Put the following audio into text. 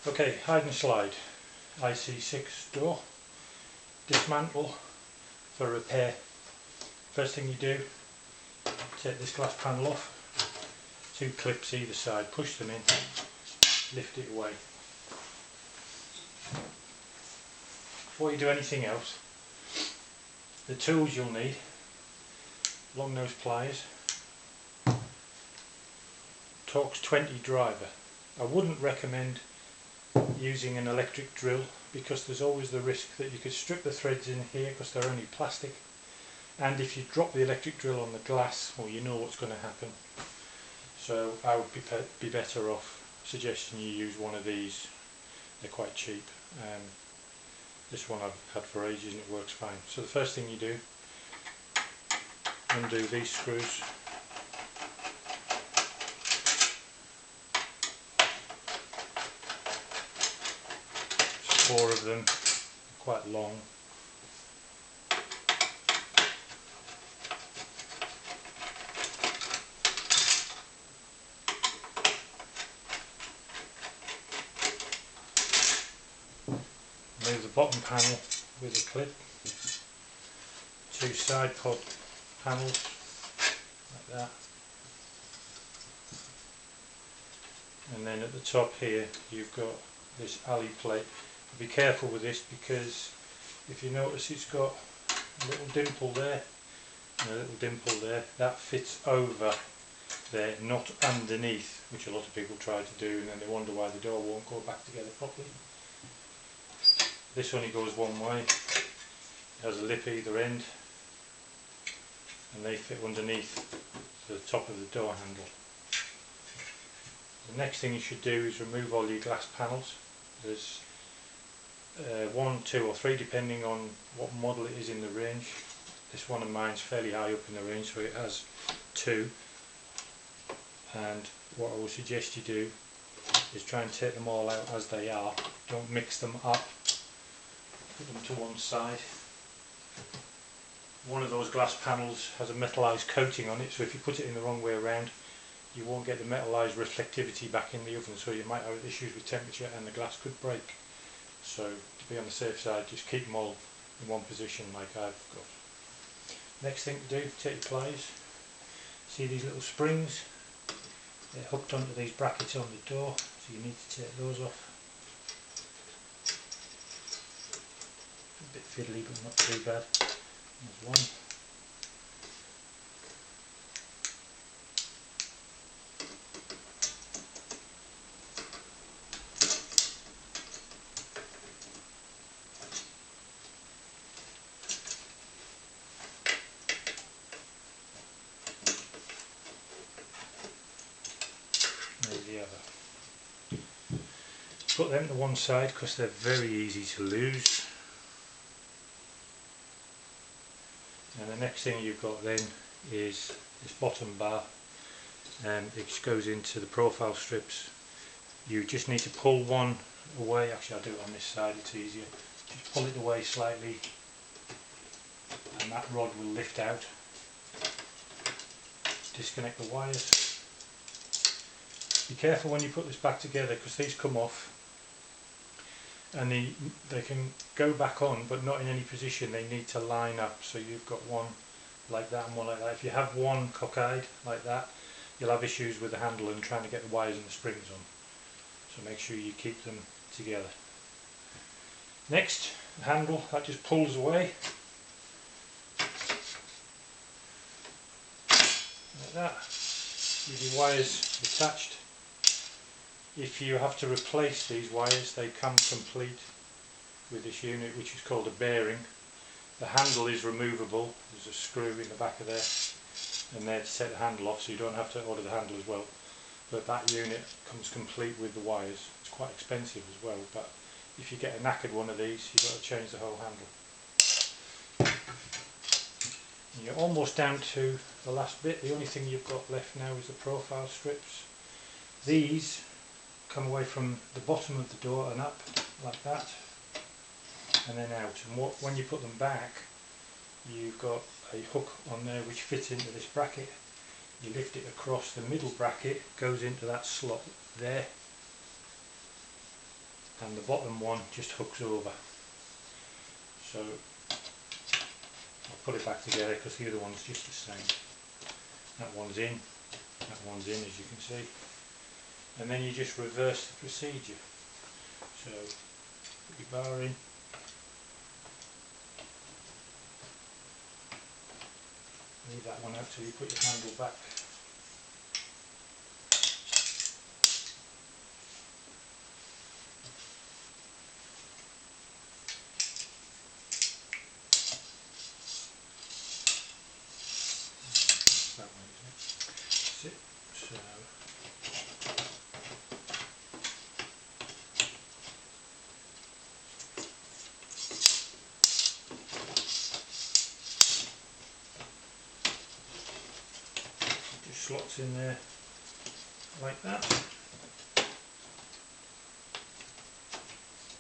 Okay, hide and slide, IC6 door, dismantle for repair. First thing you do, take this glass panel off, 2 clips either side, push them in, lift it away. Before you do anything else, the tools you'll need: long nose pliers, Torx 20 driver. I wouldn't recommend using an electric drill because there's always the risk that you could strip the threads in here because they're only plastic, and if you drop the electric drill on the glass, well, you know what's going to happen. So I would be better off suggesting you use one of these. They're quite cheap. This one I've had for ages and it works fine. So the first thing you do, undo these screws. There's 4 of them, quite long. Move the bottom panel with a clip, 2 side pod panels like that, and then at the top here you've got this alley plate. Be careful with this because if you notice it's got a little dimple there and a little dimple there, that fits over there, not underneath, which a lot of people try to do and then they wonder why the door won't go back together properly. This only goes one way, it has a lip either end and they fit underneath the top of the door handle. The next thing you should do is remove all your glass panels. There's 1, 2 or 3 depending on what model it is in the range. This one of mine's fairly high up in the range, so it has 2, and what I would suggest you do is try and take them all out as they are. Don't mix them up. Put them to one side. One of those glass panels has a metallized coating on it, so if you put it in the wrong way around you won't get the metallized reflectivity back in the oven, so you might have issues with temperature and the glass could break. So to be on the safe side, just keep them all in one position like I've got. Next thing to do, take your pliers. See these little springs? They're hooked onto these brackets on the door, so you need to take those off. A bit fiddly but not too bad. There's one. There's the other. Put them to one side because they're very easy to lose. And the next thing you've got then is this bottom bar, it goes into the profile strips. You just need to pull one away. Actually, I'll do it on this side, it's easier. Just pull it away slightly and that rod will lift out. Disconnect the wires. Be careful when you put this back together because these come off and they can go back on but not in any position. They need to line up, so you've got one like that and one like that. If you have one cockeyed like that, you'll have issues with the handle and trying to get the wires and the springs on, so make sure you keep them together. Next, the handle, that just pulls away like that with your wires attached. If you have to replace these wires, they come complete with this unit, which is called a bearing. The handle is removable. There's a screw in the back of there and there to take the handle off, so you don't have to order the handle as well. But that unit comes complete with the wires. It's quite expensive as well, but if you get a knackered one of these, you've got to change the whole handle. And you're almost down to the last bit. The only thing you've got left now is the profile strips. These come away from the bottom of the door and up like that, and then out. And when you put them back, you've got a hook on there which fits into this bracket. You lift it across, the middle bracket goes into that slot there, and the bottom one just hooks over. So I'll put it back together because the other one's just the same. That one's in, that one's in, as you can see, and then you just reverse the procedure. So put your bar in, leave that one out till you put your handle back. That way, isn't it? That's it. So it just slots in there like that.